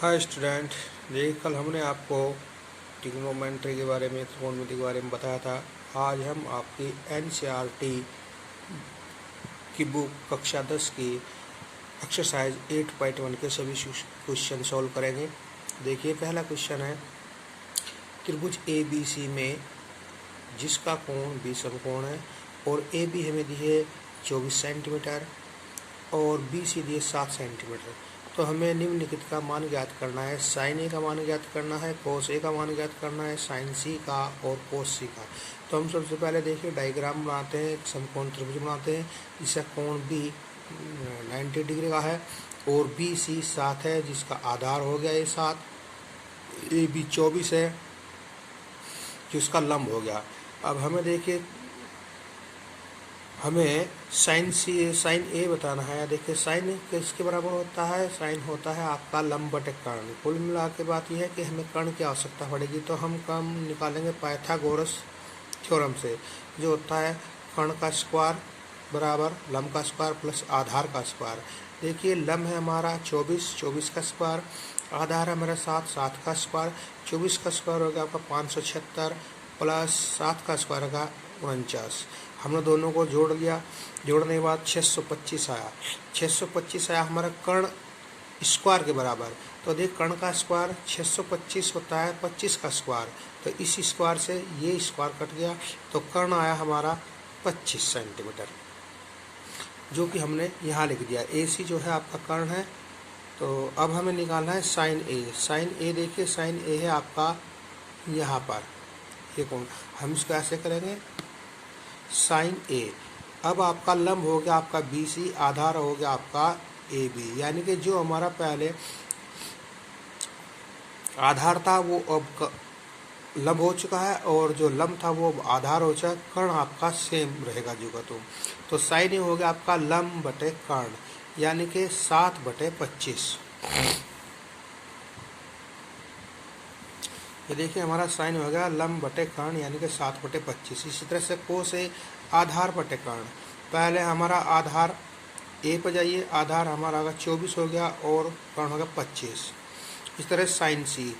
Hi student, देखिए कल हमने आपको ट्रिग्नोमेट्री के बारे में, त्रिकोणमिति के बारे में बताया था। आज हम आपकी एनसीईआरटी की बुक कक्षा 10 की एक्सरसाइज 8.1 के सभी क्वेश्चन सॉल्व करेंगे। देखिए पहला क्वेश्चन है, त्रिभुज ए बी सी में जिसका कोण 20 समकोण है और ए बी हमें दिए 24 सेंटीमीटर और बी सी दिए 7 सेंटीमीटर, तो हमें निम्नलिखित का मान ज्ञात करना है। साइन ए का मान ज्ञात करना है, कोस ए का मान ज्ञात करना है, साइन सी का और कोस सी का। तो हम सबसे पहले देखिए डायग्राम बनाते हैं, एक समकोण त्रिभुज बनाते हैं जिसका कोण बी 90 डिग्री का है और बी सी 7 है, जिसका आधार हो गया ये 7, ए बी 24 है जिसका लंब हो गया। अब हमें देखिए हमें साइन ए बताना है। देखिए साइन किसके बराबर होता है? साइन होता है आपका लंब बटे कर्ण। कुल मिला के बात यह है कि हमें कर्ण की आवश्यकता पड़ेगी, तो हम कम निकालेंगे पाइथागोरस थ्योरम से, जो होता है कर्ण का स्क्वायर बराबर लंब का स्क्वायर प्लस आधार का स्क्वायर। देखिए लंब है हमारा 24 का स्क्वायर, आधार है हमारा 7 का स्क्वायर। 24 का स्क्वायर हो गया आपका 576 प्लस 7 का स्क्वायर होगा 49। हमने दोनों को जोड़ लिया, जोड़ने के बाद 625 आया। 625 आया हमारा कर्ण स्क्वायर के बराबर। तो देख कर्ण का स्क्वायर 625 होता है 25 का स्क्वायर, तो इस स्क्वायर से ये स्क्वायर कट गया, तो कर्ण आया हमारा 25 सेंटीमीटर, जो कि हमने यहाँ लिख दिया। ए सी जो है आपका कर्ण है। तो अब हमें निकालना है साइन ए। साइन ए देखिए, साइन ए है आपका यहाँ पर, ये कौन, हम इसको ऐसे करेंगे साइन ए। अब आपका लंब हो गया आपका बी सी, आधार हो गया आपका ए बी, यानी कि जो हमारा पहले आधार था वो अब लंब हो चुका है और जो लंब था वो अब आधार हो चुका है। कर्ण आपका सेम रहेगा जो का तो साइन ए हो गया आपका लंब बटे कर्ण, यानी कि 7/25। ये देखिए हमारा साइन हो गया लंब बटे कर्ण, यानी कि 7/25। इसी तरह से कोस ए आधार बटे कर्ण। पहले हमारा आधार ए पर जाइए, आधार हमारा होगा 24 हो गया और कर्ण हो गया 25। इस तरह साइन सी,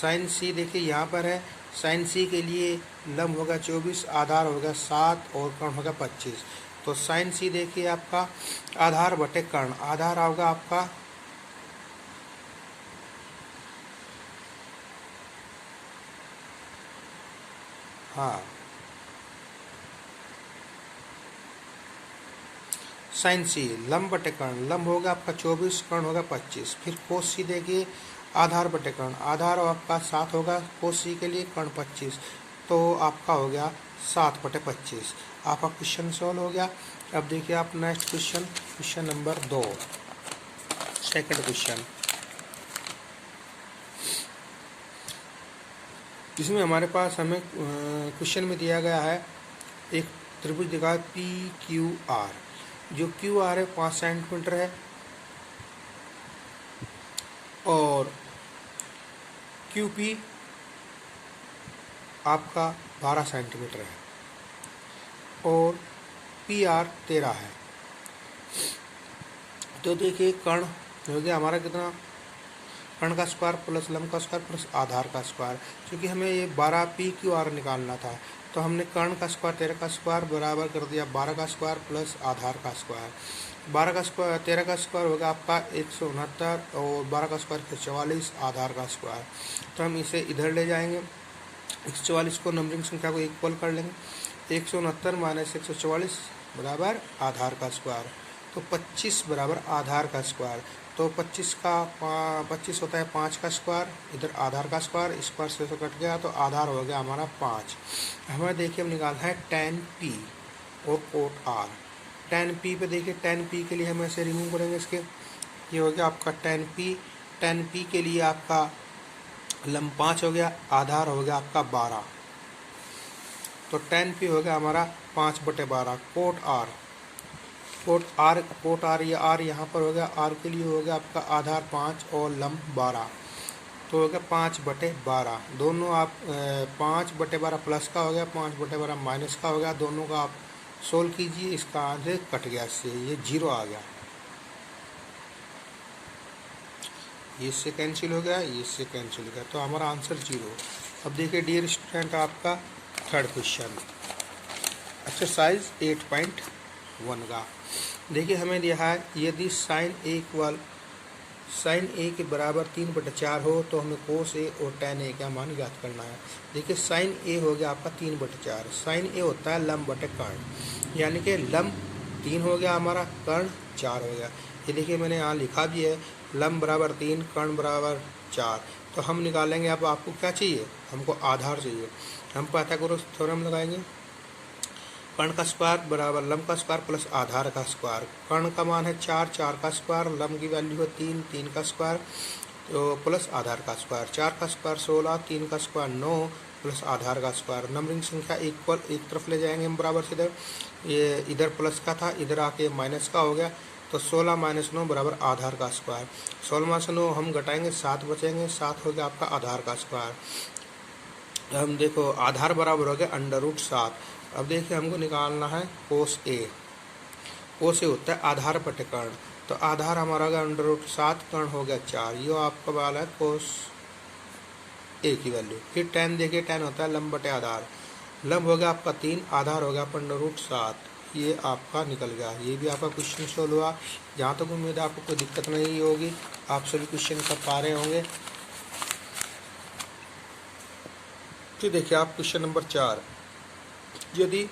साइन सी देखिए यहाँ पर है, साइन सी के लिए लंब होगा 24, आधार हो गया 7 और कर्ण होगा 25। तो साइन सी देखिए आपका आधार बटे कर्ण, आधार होगा आपका साइन सी लंब बटे कर्ण, लंब होगा आपका 24, कर्ण होगा 25। फिर कोस सी देखिए आधार बटे कर्ण, आधार आपका 7 होगा कोस सी के लिए, कर्ण 25, तो आपका हो गया 7/25। आपका क्वेश्चन सॉल्व हो गया। अब देखिए आप next question, question number 2, second question. इसमें हमारे पास हमें क्वेश्चन में दिया गया है एक त्रिभुज दिखा पी क्यू आर, जो क्यू आर है 5 सेंटीमीटर है और क्यू पी आपका 12 सेंटीमीटर है और पी आर 13 है। तो देखिए कर्ण हो गया हमारा कितना, कर्ण का स्क्वायर प्लस लंब का स्क्वायर प्लस आधार का स्क्वायर। क्योंकि हमें ये 12 पी क्यू आर निकालना था, तो हमने कर्ण का स्क्वायर 13 का स्क्वायर बराबर कर दिया 12 का स्क्वायर प्लस आधार का स्क्वायर। 12 का स्क्वायर 13 का स्क्वायर होगा आपका 169 और 12 का स्क्वायर 144, आधार का स्क्वायर। तो हम इसे इधर ले जाएंगे, 144 को नंबरिंग संख्या को इक्वल कर लेंगे। 169 माइनस 144 बराबर आधार का स्क्वायर, तो 25 बराबर आधार का स्क्वायर। तो 25 होता है 5 का स्क्वायर, इधर आधार का स्क्वायर, स्क्वायर से तो कट गया, तो आधार हो गया हमारा 5। हमें देखिए हम निकालना है tan p और कोट r। tan p पे देखिए, tan p के लिए हम ऐसे रिमूव करेंगे इसके, ये हो गया आपका tan p के लिए आपका लंब 5 हो गया, आधार हो गया आपका 12, तो tan p हो गया हमारा 5/12। कोट आर ये आर यहाँ पर हो गया, आर के लिए हो गया आपका आधार 5 और लंब 12, तो हो गया 5/12। दोनों आप 5/12 प्लस का हो गया, 5/12 माइनस का हो गया, दोनों का आप सोल्व कीजिए, इसका आंसर कट गया, इससे ये 0 आ गया। ये इससे कैंसिल हो गया, ये इससे कैंसिल हो गया, तो हमारा आंसर 0। अब देखिए डियर स्टूडेंट, आपका थर्ड क्वेश्चन एक्सरसाइज 8.1 का। देखिए हमें दिया है यदि साइन ए के बराबर 3/4 हो तो हमें कोस ए और tan ए का मान ज्ञात करना है। देखिए साइन ए हो गया आपका 3/4। साइन ए होता है लंब बटे कर्ण, यानी कि लंब 3 हो गया हमारा, कर्ण 4 हो गया। ये देखिए मैंने यहाँ लिखा भी है, लंब बराबर 3, कर्ण बराबर 4। तो हम निकालेंगे, अब आपको क्या चाहिए, हमको आधार चाहिए। हम पाइथागोरस थ्योरम लगाएंगे, कर्ण का स्क्वायर बराबर लंब का स्क्वायर प्लस आधार का स्क्वायर। कर्ण का मान है 4, 4 का स्क्वायर, लंब की वैल्यू है 3, 3 का स्क्वायर तो प्लस आधार का स्क्वायर। 4 का स्क्वायर 16, 3 का स्क्वायर 9 प्लस आधार का स्क्वायर। नंबरिंग संख्या इक्वल एक तरफ ले जाएंगे हम बराबर से इधर, ये इधर प्लस का था, इधर आके माइनस का हो गया, तो 16 - 9 बराबर आधार का स्क्वायर। 16 से 9 हम घटाएंगे, 7 बचेंगे, 7 हो गया आपका आधार का स्क्वायर। हम देखो आधार बराबर हो गया √7। अब देखिए हमको निकालना है कोस ए। कोस ए होता है आधार बटे कर्ण, तो आधार हमारा हो गया √7, कर्ण हो गया 4। ये आपका वाला है कोस ए की वैल्यू। फिर tan देखिए, tan होता है लंब बटे आधार। लंब हो गया आपका 3, आधार हो गया आपका √7। ये आपका निकल गया। ये भी आपका क्वेश्चन सोल्व हुआ। जहाँ तक उम्मीद है आपको कोई दिक्कत नहीं होगी, आप सभी क्वेश्चन कर पा रहे होंगे। फिर देखिए आप क्वेश्चन नंबर 4, यदि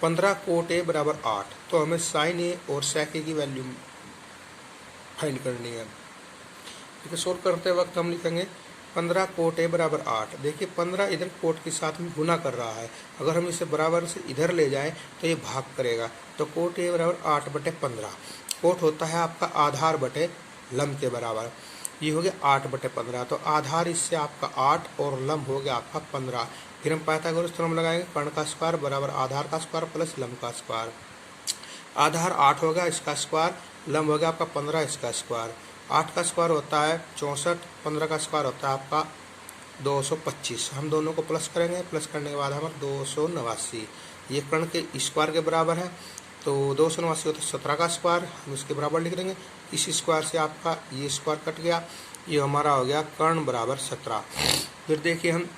15 कोट ए बराबर 8 तो हमें साइन ए और सेक ए की वैल्यू फाइंड करनी है। देखिए सोल्व करते वक्त हम लिखेंगे 15 कोट ए बराबर 8। देखिए 15 इधर कोट के साथ में गुना कर रहा है, अगर हम इसे बराबर से इधर ले जाएं तो ये भाग करेगा, तो कोट ए बराबर 8/15। कोट होता है आपका आधार बटे लंब के बराबर, ये हो गया 8/15। तो आधार इससे आपका 8 और लंब हो गया आपका 15। फिर हम पाइथागोरस थ्योरम लगाएंगे, कर्ण का स्क्वायर बराबर आधार का स्क्वायर प्लस लंब का स्क्वायर। आधार 8 होगा, इसका स्क्वायर, लंब हो गया आपका 15, इसका स्क्वायर। 8 का स्क्वायर होता है 64, 15 का स्क्वायर होता है आपका 225। हम दोनों को प्लस करेंगे, प्लस करने के बाद हमारा 289। ये कर्ण के स्क्वायर के बराबर है, तो 289 होता है 17 का स्क्वायर, हम इसके बराबर लिख देंगे। इस स्क्वायर से आपका ये स्क्वायर कट गया, ये हमारा हो गया कर्ण बराबर 17। फिर देखिए हम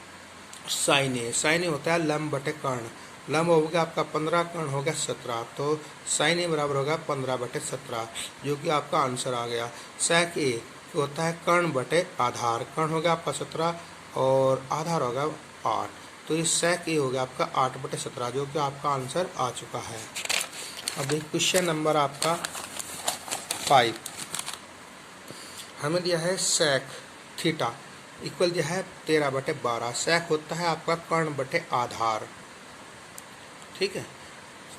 साइन ए होता है लंब बटे कर्ण। लंब हो गया आपका 15, कर्ण हो गया 17, तो साइन ए बराबर होगा 15/17, जो कि आपका आंसर आ गया। सेक ए होता है कर्ण बटे आधार। कर्ण हो गया आपका 17 और आधार होगा 8, तो ये सेक ए हो गया आपका 8/17, जो कि आपका आंसर आ चुका है। अब एक क्वेश्चन नंबर आपका 5, हमें दिया है सेक थीटा इक्वल दिया है 13/12। सेक होता है आपका कर्ण बटे आधार, ठीक है,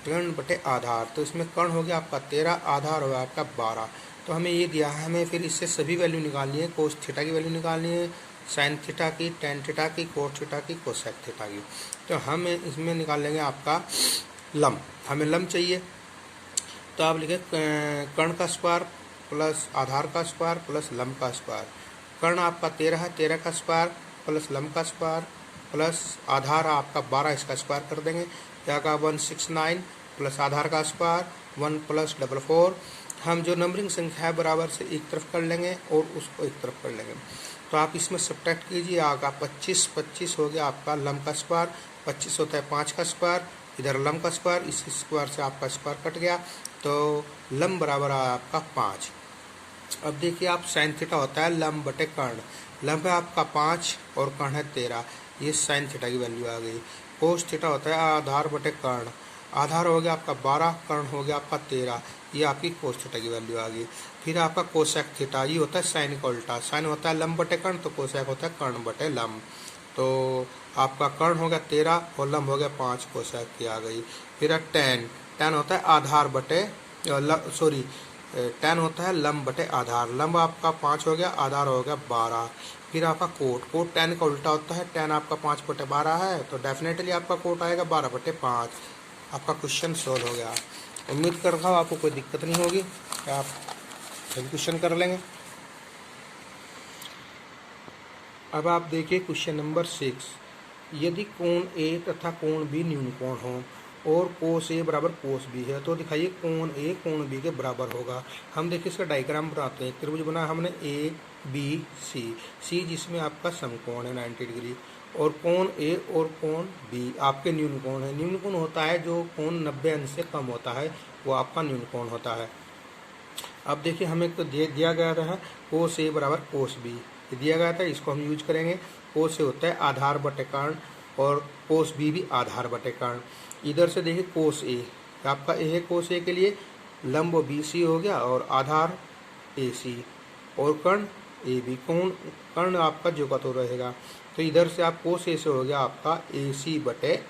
कर्ण बटे आधार। तो इसमें कर्ण हो गया आपका 13, आधार हो गया आपका 12। तो हमें ये दिया है, हमें फिर इससे सभी वैल्यू निकालनी है। कोस थीटा की वैल्यू निकालनी है, साइन थीटा की, टेन थीटा की, कोस थीटा की, कोसेक थीटा की। तो हम इसमें निकाल लेंगे आपका लंब, हमें लंब चाहिए। तो आप लिखें कर्ण का स्क्वायर प्लस आधार का स्क्वायर प्लस लंब का स्क्वायर। कर्ण आपका 13 है, 13 का स्क्वायर प्लस लंब का स्क्वायर प्लस आधार आपका 12, इसका स्क्वायर कर देंगे, क्या का 169 प्लस आधार का स्क्वायर 1 + 44। हम जो नंबरिंग संख्या है बराबर से एक तरफ कर लेंगे और उसको एक तरफ कर लेंगे। तो आप इसमें सब्ट्रैक्ट कीजिए, आगा 25, 25 हो गया आपका लंब का स्क्वायर, 25 होता है 5 का स्क्वायर, इधर लंब का स्क्वायर, इस स्क्वायर से आपका स्क्वायर कट गया, तो लंब बराबर आया आपका 5। अब देखिए आप साइन थीटा होता है लंब बटे कर्ण। लंब है आपका 5 और कर्ण है 13, ये साइन थीटा की वैल्यू आ गई। कोस थीटा होता है आधार बटे कर्ण। आधार हो गया आपका 12, कर्ण हो गया आपका 13, ये आपकी कोस थीटा की वैल्यू आ गई। फिर आपका कोसेक थीटा, ये होता है साइन का उल्टा। साइन होता है लंब बटे कर्ण, तो कोसेक होता है कर्ण बटे लंब। तो आपका कर्ण हो गया 13 और लंब हो गया 5, कोसेक की आ गई। फिर टेन, टेन होता है आधार बटे टेन होता है लंब बटे आधार। लंब आपका 5 हो गया, आधार हो गया 12। फिर आपका कोट, कोट टेन का उल्टा होता है, टेन आपका 5/12 है, तो डेफिनेटली आपका कोट आएगा 12/5। आपका क्वेश्चन सोल्व हो गया। उम्मीद कर रहा हूँ आपको कोई दिक्कत नहीं होगी, आप सभी क्वेश्चन कर लेंगे। अब आप देखिए क्वेश्चन नंबर 6, यदि कोण ए तथा कोण बी न्यून कोण हो और कोस ए बराबर कोस बी है, तो दिखाइए कोण ए कोण बी के बराबर होगा। हम देखिए इसका डायग्राम बनाते हैं। त्रिभुज बना हमने ए बी सी, सी जिसमें आपका समकोण है 90 डिग्री, और कोण ए और कोण बी आपके न्यून कोण है। न्यून कोण होता है जो कोण 90 अंश से कम होता है, वो आपका न्यून कोण होता है। अब देखिए हमें तो दिया गया था कोस ए बराबर कोस बी, दिया गया था, इसको हम यूज करेंगे। कोस ए होता है आधार बटे कर्ण, और कोस बी भी आधार बटे कर्ण। इधर से देखिए कोस ए आपका ए है, कोस ए के लिए लंब बी सी हो गया और आधार ए सी, और कर्ण ए बी, कोण कर्ण आपका जो का तो रहेगा। तो इधर से आप कोस ए से हो गया आपका ए सी बटे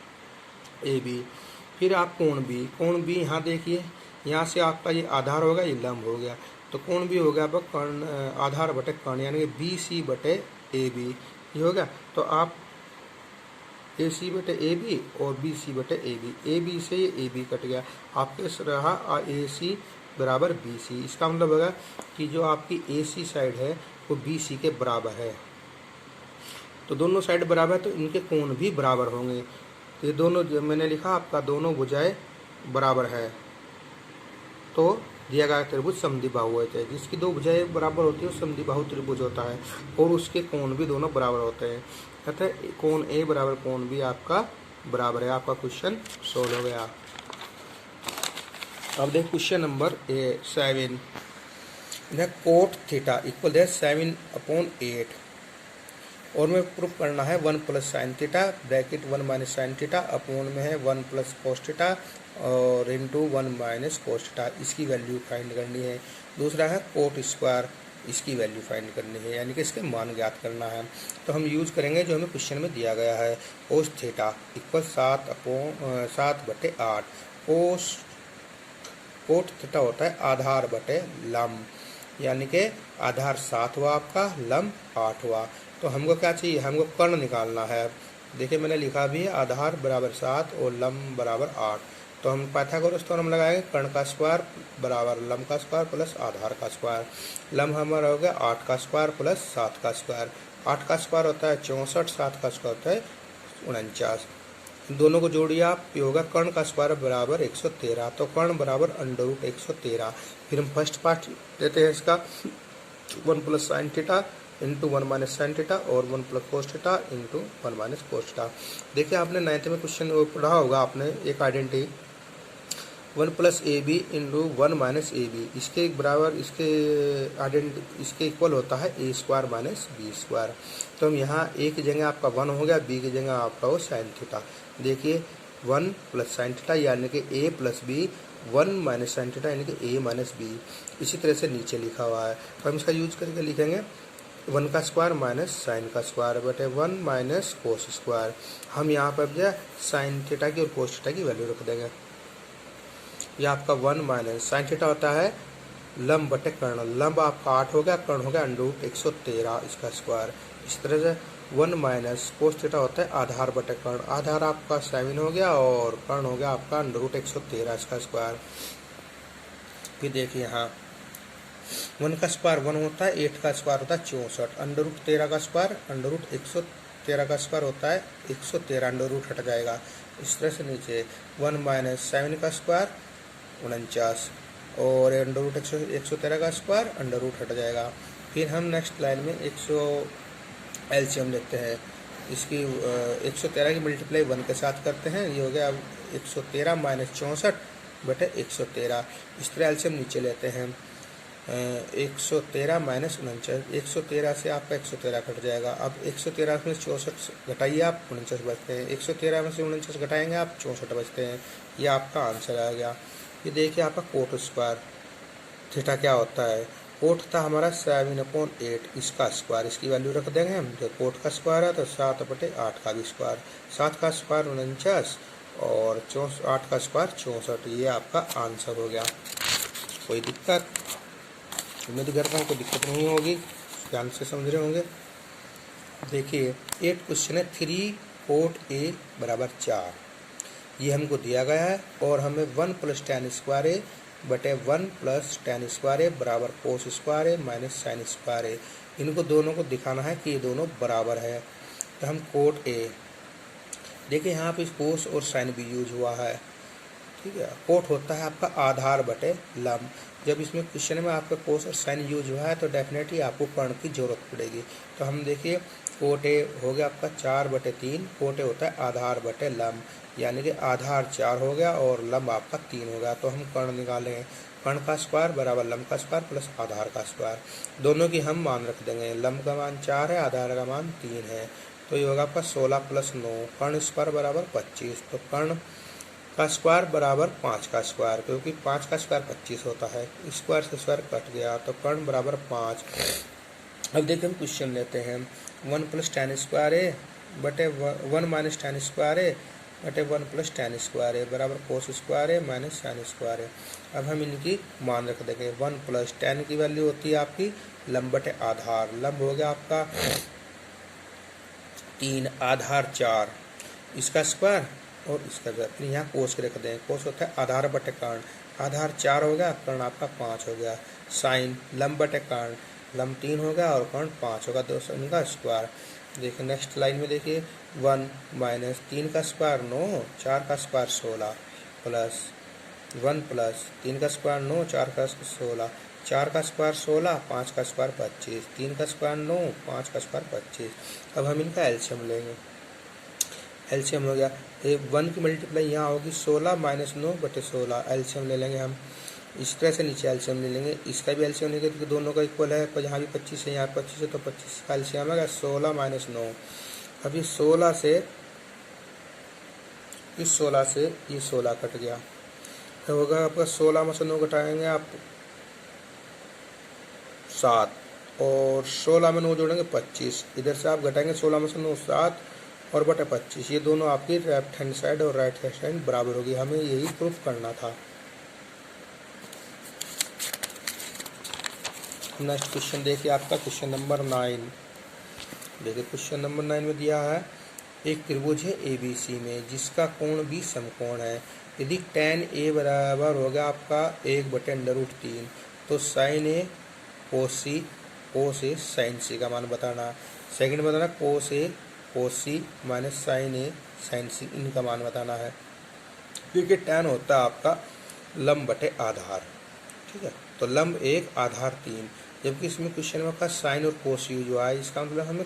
ए बी। फिर आप कोण बी यहाँ देखिए, यहाँ से आपका ये आधार होगा, ये लंब हो गया, तो कोण भी हो गया आपका कर्ण आधार बटे कर्ण, यानी कि बी सी बटे ए बी, ये हो गया। तो आप ए सी बटे ए बी और बी सी बटे ए बी से ये ए बी कट गया, आपके रहा ए सी बराबर बी सी। इसका मतलब होगा कि जो आपकी ए सी साइड है वो बी सी के बराबर है। तो दोनों साइड बराबर है तो इनके कोण भी बराबर होंगे। ये दोनों जो मैंने लिखा आपका दोनों भुजाएं बराबर है, तो दिया गया त्रिभुज समद्विबाहु होता है। जिसकी दो भुजाएं बराबर होती है वो समद्विबाहु त्रिभुज होता है, और उसके कोण भी दोनों बराबर होते हैं। अतः कोण ए बराबर कोण बी आपका बराबर है। आपका क्वेश्चन सोल्व हो गया। अब देख question number 7, cot theta equal है 7/8, और में प्रूफ करना है 1 plus sine theta bracket 1 minus sine theta upon में है 1 प्लस कोस थीटा और इंटू 1 माइनस कोस थीटा, इसकी वैल्यू फाइंड करनी है। दूसरा है कोट स्क्वायर, इसकी वैल्यू फाइंड करनी है, यानी कि इसके मान ज्ञात करना है। तो हम यूज करेंगे जो हमें क्वेश्चन में दिया गया है, cos theta equal 7/8। Cot theta होता है आधार बटे लंब, यानी कि आधार 7 हुआ आपका, लंब 8 हुआ। तो हमको क्या चाहिए, हमको कर्ण निकालना है। देखिए मैंने लिखा भी है आधार बराबर 7 और लंब बराबर 8। तो हम पाइथागोरस थ्योरम लगाएंगे, कर्ण का स्क्वायर बराबर लंब का स्क्वायर प्लस आधार का स्क्वायर। लंब हमारा हो गया 8 का स्क्वायर प्लस 7 का स्क्वायर। 8 का स्क्वायर होता है 64, 7 का स्क्वायर होता है 49। दोनों को जोड़िए आप, ये होगा कर्ण का स्क्वायर बराबर 113। तो कर्ण बराबर √113। फिर हम फर्स्ट पार्ट देते हैं इसका 1 plus sine theta into 1 minus sine theta और 1 plus cos theta into 1 minus cos theta. देखिए आपने 9th में क्वेश्चन पढ़ा होगा आपने एक identity 1 plus A B into 1 minus A B, इसके बराबर इसके इक्वल होता है A square minus B square. तो हम यहाँ ए की जगह आपका 1 हो गया, बी की जगह आपका हो साइन थीटा। देखिए 1 प्लस साइन थीटा यानी कि A plus B, 1 minus sine theta यानी कि ए माइनस बी। इसी तरह से नीचे लिखा हुआ है, तो हम इसका यूज करके लिखेंगे 1 का स्क्वायर माइनस साइन का स्क्वायर बटे 1 माइनस कोस स्क्वायर। हम यहाँ पर जो साइन थीटा की और कोस थीटा की वैल्यू रख देंगे। यह आपका 1 माइनस साइन थीटा होता है लंब बटे कर्ण, लंब आपका 8 हो गया, कर्ण हो गया √113 इसका स्क्वायर। इस तरह से 1 माइनस कोस थीटा होता है आधार बटे कर्ण, आधार आपका 7 हो गया और कर्ण हो गया आपका √113 इसका स्क्वायर। फिर देखिए यहाँ 1 का स्क्वायर 1 होता है, 8 का स्क्वायर होता है 64, √13 का स्क्वायर √113 का स्क्वायर होता है 113, अंडर रूट हट जाएगा। इस तरह से नीचे 1 माइनस 7 का स्क्वायर 49 और √113 का स्क्वायर अंडर रूट हट जाएगा। फिर हम नेक्स्ट लाइन में 100 एलसीएम लेते हैं, इसकी 113 की मल्टीप्लाई 1 के साथ करते हैं, ये हो गया 113 माइनस 64 बटे 113। इस तरह एलसीएम नीचे लेते हैं 113 माइनस 49, 113 से आपका 113 कट जाएगा। अब 113 में 64 घटाइए आप 49 बचते हैं, 113 में से 49 घटाएंगे आप 64 बचते हैं। ये आपका आंसर आ गया। ये देखिए आपका कोट स्क्वायर थीटा क्या होता है, कोट था हमारा 7/8 इसका स्क्वायर, इसकी वैल्यू रख देंगे हम। जो कोट का स्क्वायर है तो 7/8 का भी स्क्वायर, 7 का स्क्वायर 49 और 8 का स्क्वायर 64। ये आपका आंसर हो गया। कोई दिक्कत? उम्मीद करता हूँ कोई दिक्कत नहीं होगी, ध्यान से समझ रहे होंगे। देखिए 8 क्वेश्चन है 3 कोट ए बराबर 4, ये हमको दिया गया है और हमें 1 प्लस tan स्क्वायर ए बटे 1 प्लस tan स्क्वायर ए बराबर कोस स्क्वायर ए माइनस साइन स्क्वायर ए, इनको दोनों को दिखाना है कि ये दोनों बराबर है। तो हम कोट ए देखिए यहाँ पे कोस और साइन भी यूज हुआ है, ठीक है। कोट होता है आपका आधार बटे लंब। जब इसमें क्वेश्चन में आपका कोस और साइन यूज हुआ है तो डेफिनेटली आपको कर्ण की जरूरत पड़ेगी। तो हम देखिए कोट ए हो गया आपका 4/3, कोट ए होता है आधार बटे लंब, यानी कि आधार 4 हो गया और लंब आपका 3 हो गया। तो हम कर्ण निकालेंगे, कर्ण का स्क्वायर बराबर लंब का स्क्वायर प्लस आधार का स्क्वायर, दोनों की हम मान रख देंगे। लंब का मान 4 है, आधार का मान 3 है, तो ये होगा आपका 16 + 9, कर्ण स्क्वायर बराबर 25। तो कर्ण का स्क्वायर बराबर 5 का स्क्वायर, क्योंकि 5 का स्क्वायर 25 होता है, स्क्वायर से स्क्वायर कट गया, तो कर्ण बराबर 5। अब देखिए हम क्वेश्चन लेते हैं, 1 + tan स्क्वायर ए बटे 1 - tan स्क्वायर ए बटे 1 + tan स्क्वायर ए बराबर कोस स्क्वायर ए माइनस साइन स्क्वायर ए। अब हम इनकी मान रख देंगे। 1 + tan की वैल्यू होती है आपकी लंब बटे आधार, लंब हो गया आपका 3, आधार 4, इसका स्क्वायर और इसका स्क्वायर, यहाँ कोस के रख दें। कोस होता है आधार बटे कर्ण, आधार 4 हो गया, कर्ण आपका 5 हो गया। साइन लंब बटे कर्ण, लंब 3 हो गया और कर्ण 5 होगा, तो इनका स्क्वायर। देखिए नेक्स्ट लाइन में देखिए 1 - 3 का स्क्वायर 9, 4 का स्क्वायर 16 प्लस 1 + 3 का स्क्वायर 9, 4 का 16, 4 का स्क्वायर 16, 5 का स्क्वायर 25, 3 का स्क्वायर 9, 5 का स्क्वायर 25। अब हम इनका एलसीएम लेंगे, एलसीएम हो गया 1 की मल्टीप्लाई यहाँ होगी 16 - 9/16, एलसीएम ले लेंगे हम। इस तरह से नीचे एलसीएम ले लेंगे, इसका भी एलसीएम लेंगे क्योंकि दोनों का इक्वल है, पर यहाँ भी 25 है, यहाँ 25 है, तो 25 का एलसीएम आ गया 16 - 9। अब ये 16 से इस 16 से ये 16 कट गया, तो होगा आपका 16 में से 9 घटाएंगे आप 7, और 16 में 9 जोड़ेंगे 25, इधर से आप घटाएंगे 16 में से 9 7 और बटे 25, ये दोनों आपकी लेफ्ट हैंड साइड और राइट हैंड साइड बराबर होगी। हमें यही प्रूफ करना था। नेक्स्ट क्वेश्चन देखिए आपका क्वेश्चन नंबर 9। देखिए क्वेश्चन नंबर 9 में दिया है एक त्रिभुज है ABC में जिसका कोण भी समकोण है। यदि tan A बराबर हो गया आपका 1/√3, तो sin A cos A sin C का मान बताना। सेकंड बताना cos A cos C minus sin A sin C, इनका मान बताना है। क्योंकि tan होता है आपका लंब बटे आधार, ठीक है, तो लंब 1 आधार 3, जबकि इसमें क्वेश्चन में आपका साइन और कोस यूज हुआ है, इसका मतलब हमें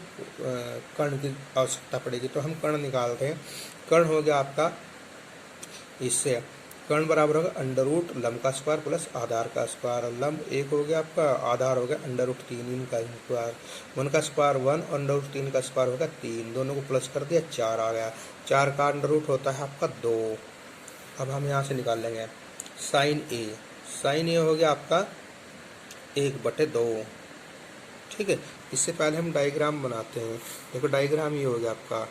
कर्ण की आवश्यकता पड़ेगी। तो हम कर्ण निकालते हैं। कर्ण हो गया आपका, इससे कर्ण बराबर होगा √ लंब का स्क्वायर प्लस आधार का स्क्वायर। लंब 1 हो गया आपका, आधार हो गया √3, इनका स्क्वायर। 1 का स्क्वायर 1 और √3 का स्क्वायर होगा 3, दोनों को प्लस कर दिया 4 आ गया। 4 का √ होता है आपका 2। अब हम यहाँ से निकाल लेंगे साइन ए, साइन ए हो गया आपका 1/2, ठीक है। इससे पहले हम डायग्राम बनाते हैं। देखो डायग्राम ये हो गया आपका,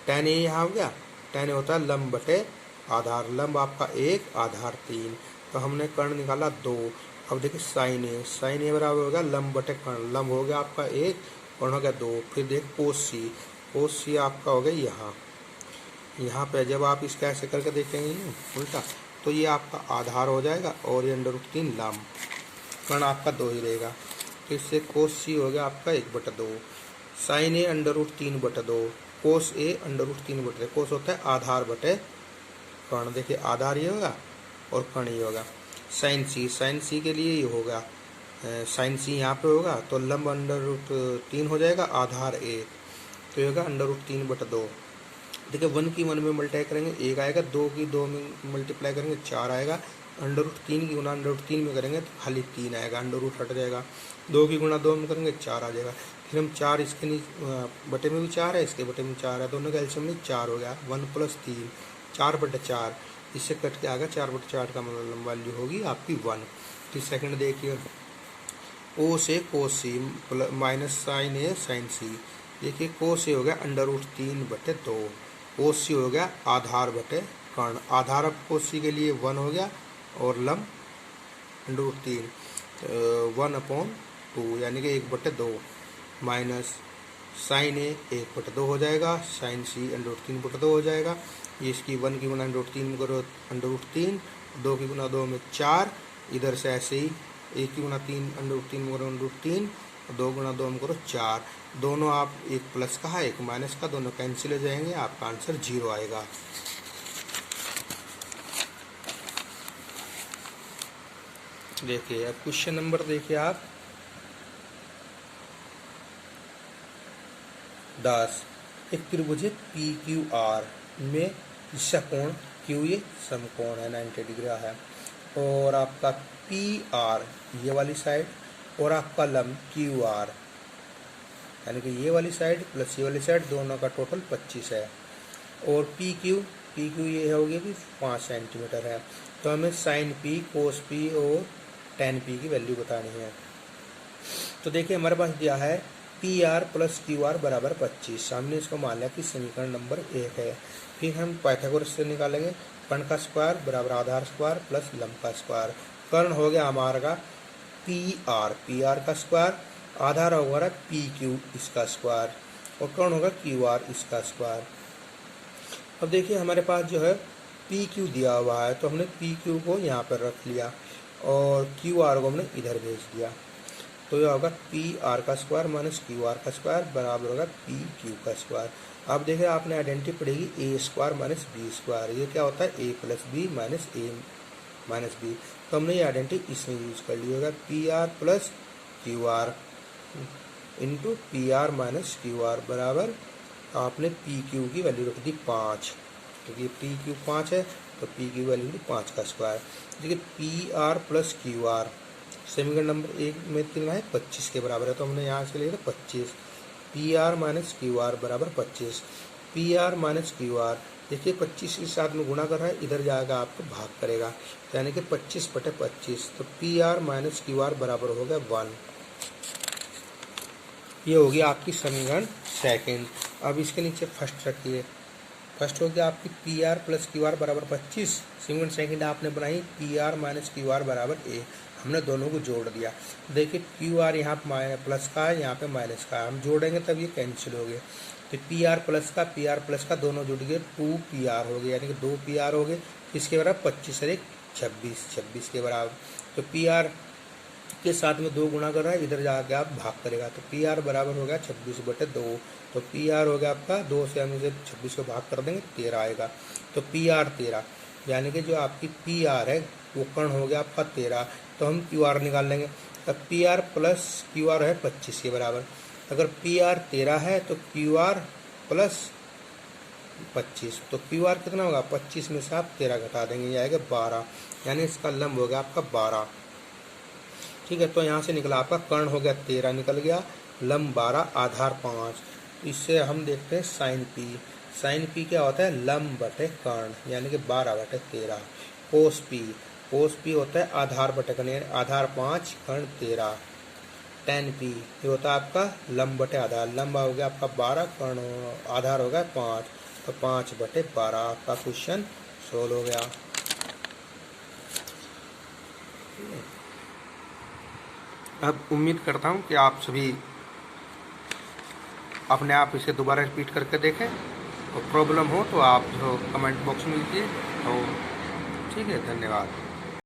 tan ए यहाँ हो गया, tan ए होता है लंब बटे आधार, लंब आपका 1 आधार 3, तो हमने कर्ण निकाला 2। अब देखिए साइन ए बराबर हो गया लंब बटे कर्ण, लंब हो गया आपका 1, कर्ण हो गया 2। फिर देख कोस सी आपका हो गया यहाँ पे। जब आप इसका ऐसे करके देखेंगे उल्टा, तो ये आपका आधार हो जाएगा और ये √3 लंब, कर्ण आपका 2 ही रहेगा। तो इससे कोस सी हो गया आपका 1/2, साइन ए √3/2, कोस ए √3/2। कोस होता है आधार बटे कर्ण, देखिए आधार ये होगा और कर्ण ये होगा। साइन सी के लिए ये होगा, साइन सी यहाँ पे होगा, तो लंब √3 हो जाएगा, आधार 1, तो ये होगा √3/2। देखिए 1 की 1 में मल्टीप्लाई करेंगे 1 आएगा, 2 की 2 में मल्टीप्लाई करेंगे 4 आएगा, √3 की गुना √3 में करेंगे तो खाली 3 आएगा, √ हट जाएगा। 2 की गुना 2 में करेंगे 4 आ जाएगा। फिर हम 4 इसके बटे में भी 4 है, इसके बटे में 4 है, दोनों का एलसीएम में 4 हो गया। 1 + 3 4/4, इससे कट के आ गया 4/4 का मतलब वैल्यू होगी आपकी 1। फिर सेकंड देखिए ओ से कोस सी माइनस साइन ए साइन सी। देखिए कोस ए हो गया √3/2, कोस सी हो गया आधार बटे कर्ण, आधार अब कोस सी के लिए 1 हो गया और लंब √3, 1/2 यानी कि 1/2 माइनस साइन ए 1/2 हो जाएगा, साइन सी √3/2 हो जाएगा। ये इसकी 1 की गुना √3 में करो √3, 2 की गुना 2 में 4, इधर से ऐसे ही 1 की गुना 3 √3 में करो √3, 2 गुना 2 में करो 4। दोनों आप एक प्लस का है एक माइनस का, दोनों कैंसिल हो जाएंगे, आपका आंसर 0 आएगा। देखिए अब क्वेश्चन नंबर देखिए आप 10। एक त्रिभुज पी क्यू आर में इसका कोण क्यू ये समकोण है 90 डिग्री है, और आपका पी आर ये वाली साइड और आपका लंब क्यू आर यानी कि ये वाली साइड प्लस ये वाली साइड दोनों का टोटल 25 है, और पी क्यू ये हो गया कि 5 सेंटीमीटर है। तो हमें साइन पी, कोस पी और टेन पी की वैल्यू बतानी है। तो देखिए हमारे पास दिया है P R plus Q R बराबर 25। हमने इसको मान लिया कि समीकरण नंबर 1 है। फिर हम पाइथागोरस से निकालेंगे कर्ण का स्क्वायर बराबर आधार स्क्वायर प्लस लंब का स्क्वायर। कर्ण हो गया हमारा पी आर का स्क्वायर, आधार होगा पी क्यू इसका स्क्वायर, और कर्ण होगा क्यू आर इसका स्क्वायर। अब देखिए हमारे पास जो है पी क्यू दिया हुआ है, तो हमने पी क्यू को यहाँ पर रख लिया और क्यू आर को हमने इधर भेज दिया। तो यह होगा पी आर का स्क्वायर माइनस क्यू आर का स्क्वायर बराबर होगा पी क्यू का स्क्वायर। अब देखिए आपने आइडेंटिटी पड़ेगी ए स्क्वायर माइनस बी स्क्वायर। ये क्या होता है ए प्लस बी माइनस ए माइनस बी। तो हमने ये आइडेंटिटी इसमें यूज कर ली होगा P R plus Q R into P R minus Q R बराबर आपने पी क्यू की वैल्यू रख दी 5, क्योंकि पी क्यू 5 है तो पी क्यू वैल्यू 5 का स्क्वायर। देखिए P R plus Q R समीकरण नंबर 1 में तुलना है 25 के बराबर है, तो हमने यहाँ से लिखा 25। P R minus Q R बराबर 25। P R minus Q R देखिए 25 के साथ में गुणा कर रहा है, इधर जाएगा आपको भाग करेगा, यानी कि 25/25। तो P R minus Q R बराबर हो गया 1। ये होगी आपकी समीकरण सेकंड। अब इसके नीचे फर्स्ट रखिए। फर्स्ट हो गया आपकी P R plus Q R बराबर 25। समीकरण सेकंड आपने बनाई P R minus Q R बराबर ए। हमने दोनों को जोड़ दिया। देखिए क्यू आर यहाँ पे प्लस का है, यहाँ पे माइनस का है, हम जोड़ेंगे तब ये कैंसिल हो गए। तो पी आर प्लस का दोनों जुड़ गए, 2 पी आर हो गए, यानी कि 2 पी आर हो गए। इसके बराबर 25 और 1 26 के बराबर। तो पी आर के साथ में 2 गुणा कर रहा है, इधर जाके आप भाग करेगा, तो पी आर बराबर हो गया 26/2। तो पी आर हो गया आपका 2 से हम इसे 26 को भाग कर देंगे 13 आएगा। तो पी आर 13, यानी कि जो आपकी पी आर है वो कर्ण हो गया आपका 13। तो हम क्यू आर निकाल लेंगे। तब P R plus Q R है 25 के बराबर। अगर पी आर 13 है तो क्यू आर प्लस 25, तो क्यू आर कितना होगा 25 में से आप 13 घटा देंगे, ये आएगा 12, यानी इसका लंब हो गया आपका 12। ठीक है, तो यहाँ से निकला आपका कर्ण हो गया 13 निकल गया, लंब 12, आधार 5। इससे हम देखते हैं साइन पी। साइन पी क्या होता है लंब बटे कर्ण, यानी कि 12/13। कोस पी होता है आधार बटे कर्ण, आधार 5 कर्ण 13। टेन पी ये होता है आपका लंब बटे आधार, लंब हो गया आपका 12, कर्ण आधार हो गया 5, तो 5/12 आपका क्वेश्चन सोल्व हो गया। अब उम्मीद करता हूँ कि आप सभी अपने आप इसे दोबारा रिपीट करके देखें, और प्रॉब्लम हो तो आप जो कमेंट बॉक्स में लिखिए। तो ठीक है, धन्यवाद।